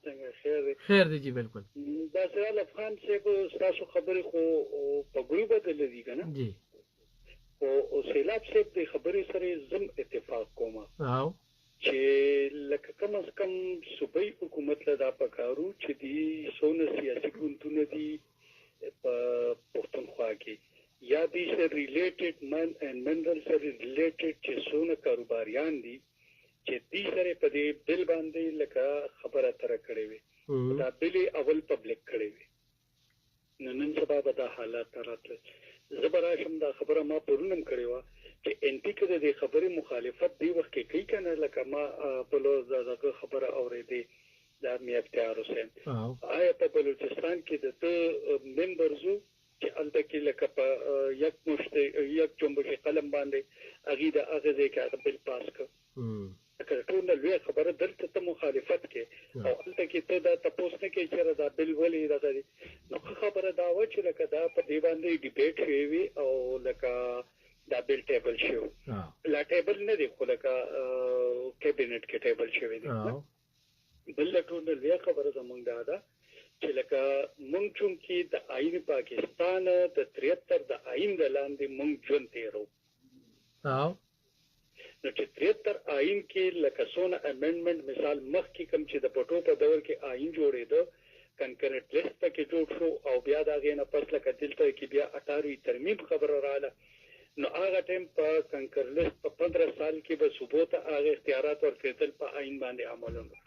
څنګه خیر دی؟ خیر دی جی بالکل. دا سره افغان صاحب تاسو خبرې خو په ګروپ بدل دي کنه جی او سیلاب صاحب د خبرې سره زم اتفاق کوم او چې لکه کم از کم صوبایي حکومت له دا پکارو چې دی سونه سیاسي ګوندونه دي په پښتونخوا کې یا دې سره ریلیټډ من اینڈ منرل سره ریلیټډ چې سونه کاروباریان دي چې دې سره په دې بل باندې لکه خبره تر کړې وي دا بل اول پبلک کړې وي نن سبا به دا حالات راځي زبراشم دا خبره ما پرونم کړې و چې ان پی کې د خبرې مخالفت دی وخت کې کوي کنه لکه ما په لور دا خبره اورېدې دا مې اختیار حسین آیا په بلوچستان کې د ممبرزو چې الته کې لکه په یک چمبه قلم باندې اغه د اغه ځکه بل پاس کړ که ټول لوی خبره دلته ته مخالفت کې او الته کې ته دا تاسو نه کې چې دا بل ولې راځي نو خبره دا و چې لکه دا په دی باندې ډیبیټ شوی او لکه دا بل ټیبل شو لا ټیبل نه دی خو لکه کابینټ کې ټیبل شوی دی بل ټول لوی خبره زمونږ دا چې لکه مونږ چې د آئین پاکستان د 73 د آئین د لاندې مونږ ژوند تیرو نو چې 73 آئین کې لکه سونه امندمنت مثال مخ کې کم چې د پټو په دور کې آئین جوړېده کنکرنٹ لیست پکې جوړ شو او بیا دا غینه پس لکه دلته کې بیا 18 ترمیم خبر رااله نو هغه ټیم په کنکر لیست په 15 سال کې به صوبو ته هغه اختیارات ورکړل په آئین باندې عملونه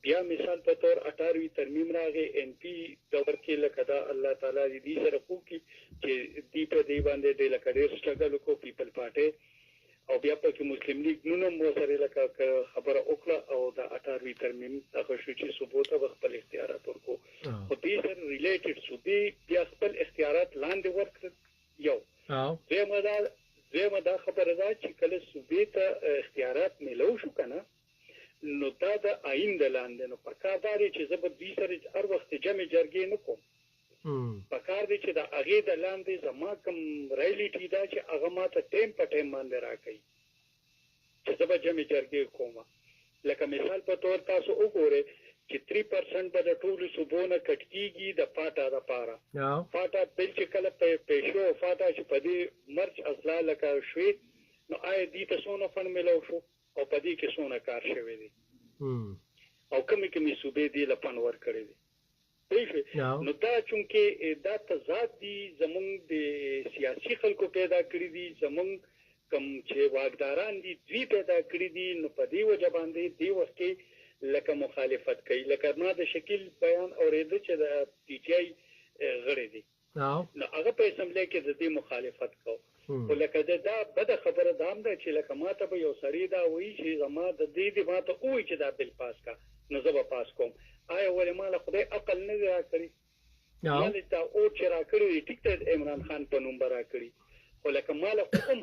بیا مثال په تور 18 ترمیم راغی ان پی دور کې لکه دا الله تعالی دې سره خو کې چې دې په دې باندې د لکه ډېر سټرګل کو پیپل پارټي او بیا په کې مسلم لیگ نو مو سره لکه خبره وکړه او دا 18 ترمیم هغه شو چې صوبو ته خپل اختیارات ورکو خو دې سره ریلیټډ شو دې بیا خپل اختیارات لاندې ورکړ یو زموږ دا خبره ده چې کله صوبې ته اختیارات ملو شو کنه نو دا د آئین د لاندې نو پکارداري چې زبر دې سره هر وخت جمع جرګې نه کوم پکار دي چې د هغه د لاندې زما کوم ریالیټي دا چې هغه ماته ټیم په ټیم باندې راکړي چې زبر جمع جرګې کوم لکه مثال په تور تاسو وګورئ چې 3% به د ټولو صوبونو کټکیږي د پاټا لپاره پاټا بل چې کله پېښو فاټا چې په دې مرچ اصله لکه شوي نو آی دې ته څونه فن ملو شو او په دې کې څونه کار شوی دی او کومې صوبې دې لپاره ور کړې دي نو دا چونکه دا تضاد دي زمونږ د سیاسي خلکو پیدا کړی دي زمونږ کم چې واګداران دي دوی پیدا کړی دي نو په دې وجه باندې دی وخت کې لکه مخالفت کوي لکه ما د شکل بیان اوریدل چې د پی ټی آی غړي دي نو هغه په اسمبلی کې د دې مخالفت کو ولکه دا بد خبره دام ده چې لکه ماته به یو سړی دا وایي چې زما د دې ماته وایي چې دا بل پاس کا نو زه به پاس کوم آیا ولې مال خدای عقل نه راکړي مال دا او چې راکړي ټیک ته عمران خان په نوم راکړي ولکه مال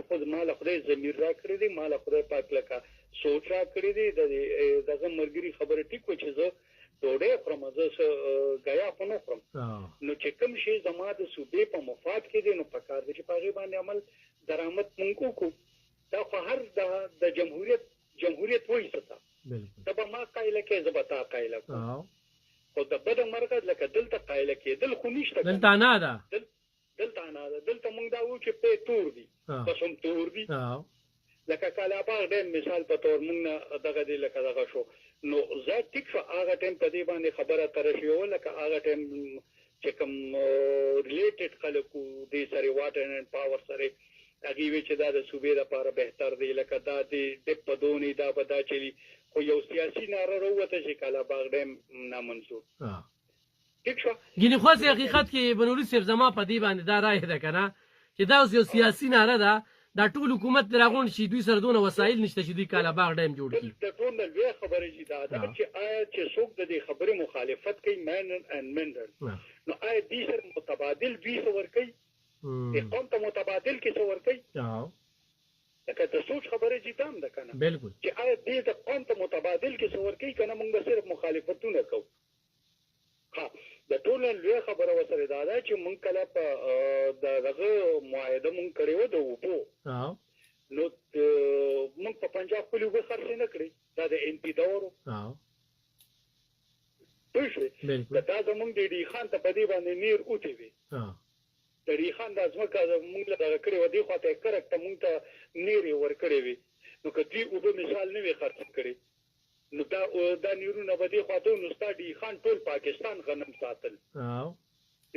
خود مال خدای زمير راکړي دي مال خدای پاک لکه سوچ راکړي دي دغه مرګري خبره ټیک و چې زه ډوډۍ خورم زه غیا خو نه خورم نو چې کوم شی زما د صوبې په مفاد کې دي نو په کار دي چې په هغه باندې عمل درآمد مونږ کو دا خو هر د جمهوریت وایي څه دا به ما قایله کې زبتا قایله کو خو د بد مرګ لکه دلته قایله کې دل خو نشته دلته نه ده دلته مونږ دا و چې په تور دي قسم تور دي لکه کالاباغ د مثال په تور مونږ دغه دی لکه دغه شو نو زه ټیک شو هغه ټیم په دې باندې خبره تر شو لکه هغه ټیم چې کوم ریلیټډ خلکو دې سره واټر اینڈ پاور سره هغه وی چې دا د صوبې لپاره بهتر دی لکه دا د پدونی دا بدا چلی خو یو سیاسي ناره وروته چې کالاباغ ډیم نامنظور ټیک شو ګینه خو حقیقت کې بنوري صرف زما په دې باندې دا رائے ده کنه چې دا یو سیاسي ناره ده دا ټول حکومت دراغون شي دوی سره دونه وسایل نشته چې دوی کالاباغ ډیم جوړ کړي د ټول لوی خبره چې دا ده چې آیا چې څوک د دې خبرې مخالفت کوي مین اینڈ منډر نو آیا دې سره متبادل دوی څه ور کوي قوم ته متبادل کې څه ور کوي لکه د سوچ خبره چې تام ده کنه بالکل چې آیا دې د قوم ته متبادل کې څه ور کوي کنه موږ صرف مخالفتونه کوو ها د ټول لوی خبره وسره دا ده چې مونږ کله په دغه معاهده مونږ کړو د وپو نو مونږ په پنجاب کې لوګه خرڅ نه کړی دا د ان پی دورو پوه شوې دا زمونږ د ډي خان ته په دې باندې نیر اوتې وي د ډي خان د ځمکه موږ له دغه کړې وه دې خوا ته یې کرک ته موږ ته نیر یې ورکړې وي نو که دوی اوبه مثال نه وي خرڅ کړي نو دا نیرونه به دې خوا ته نو ستا ډي خان ټول پاکستان غنم ساتل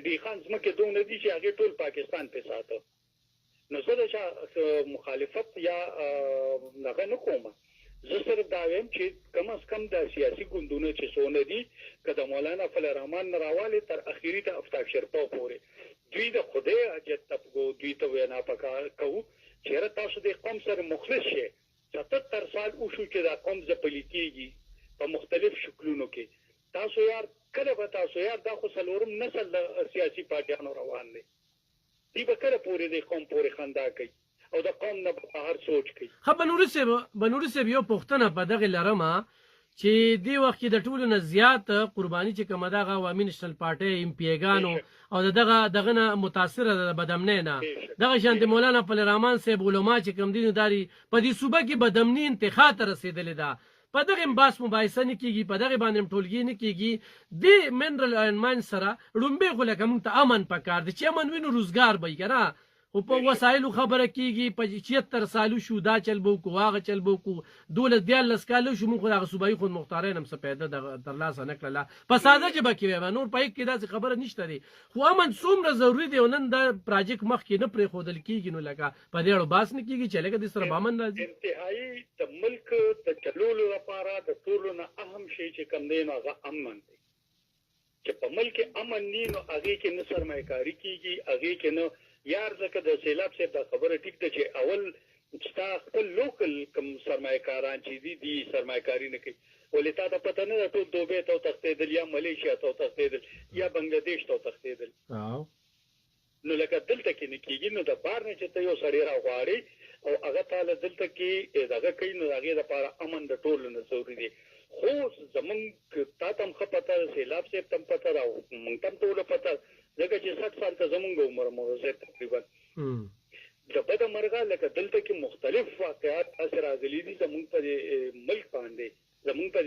ډي خان ځمکې دونه دي چې هغې ټول پاکستان پې ساته نو زه د چا مخالفت یا هغه نه کوم زه صرف دا وایم چې کم از کم د سیاسي ګوندونو چې څونه دي که د مولانا فضل الرحمن نه راوالې تر اخري د افتاب شرپا پورې دوی د خدای حاجت طبقو دوی ته وینا پکار کوو چېرې تاسو د قوم سره مخلص شئ 77 سال وشو چې دا قوم ځپلي کېږي په مختلف شکلونو کې تاسو یار کله به تاسو یار دا خو څلورم نسل د سیاسي پارټیانو روان دی دوی به کله پورې د قوم پورې خندا کوي او د قوم نه بهر سوچ کوي بنوري صاحب یو پوښتنه په دغه لرمه چې دې وخت کې د ټولو نه زیات قرباني چې کومه دغه عوامي نېشنل پارټۍ ایم پی ایګانو او دغه نه متاثره ده د بدامنۍ نه دغه شان د مولانا فضل الرحمن صاحب علما چې کوم دي نو داري په دې صوبه کې بدامنۍ انتخاب ته رسېدلې ده په دغه بحث مباحثه نه کېږي په دغه باندې ټولګي نه کېږي د منرل الاینمنټ سره لومبۍ خو لکه موږ ته امن پکار دی چې امن وي نو روزګار به وي که نه خو په وسایلو خبره کېږي په 76 سالو شو دا چل به وکړو هغه چل به وکړو 12 کالو شو موږ خو دغه صوبایي خود مختارۍ نه هم څه پیدا ترلاسه نه کړله په ساده ژبه کې وایم نور په هېڅ کې داسې خبره نشته دی خو امن څومره ضروري دی او نن دا پراجیکټ مخکې نه پرېښودل کېږي نو لکه په دې اړه بحث نه کېږي چې لکه دې سره به امن راځي انتهایي د ملک د چلولو لپاره د ټولو نه اهم شی چې کوم دی نو هغه امن دی چې په ملک امن نی نو هغې کې نه سرمایه‌کاري کېږي هغې کې نه یار ځکه د سیلاب صاحب دا خبره ټیک ده چې اول ستا خپل لوکل کوم سرمایه‌کاران چې دي سرمایه‌کاري نه کوي ولې تا ته پته نه ده ټول دوبۍ ته وتښتېدل یا ملیشیا ته وتښتېدل یا بنګلادیش ته وتښتېدل نو لکه دلته کې نه کېږي نو د بار نه چې ته یو سړی راغواړې او هغه تاله دلته کې دغه کوي نو د هغې دپاره امن د ټولو نه ضروري دی خو زمونږ تا ته هم ښه پته ده سیلاب صاحب ته هم پته ده او مونږ ته هم ټولو پته ځکه چې 60 سال ته زمونږ عمر موزه تقریبا د بده مرغه لکه دلته کې مختلف واقعات داسې راغلي دي زمونږ په ملک باندې زمونږ په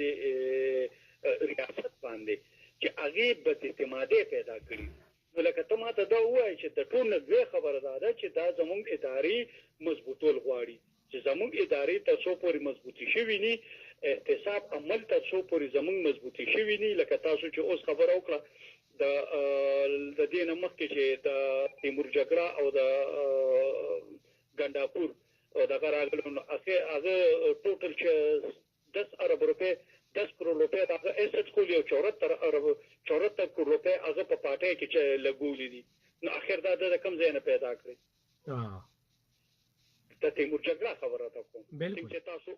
ریاست باندې چې هغې بداعتمادۍ پیدا کړي نو لکه ته ما ته دا ووایې چې د ټول نه دوی خبره دا ده چې دا زمونږ ادارې مضبوطول غواړي چې زمونږ ادارې تر څو پورې مضبوطې شوي ني احتساب عمل تر څو پورې زمونږ مضبوطې شوي ني لکه تاسو چې اوس خبره وکړه د دې نه مخکې چې د تیمور جګړه او د ګنډاپور دغه راغلو نو هغه ټوټل چې 10 ارب روپۍ 10 کروڑ روپۍ هغه ایسټ خو یو 74 کروڑ روپۍ هغه په پاټۍ کې چې لګولې دي نو اخر دا د کم ځای نه پیدا کړې د تیمور جګړه خبره ده کوم چې تاسو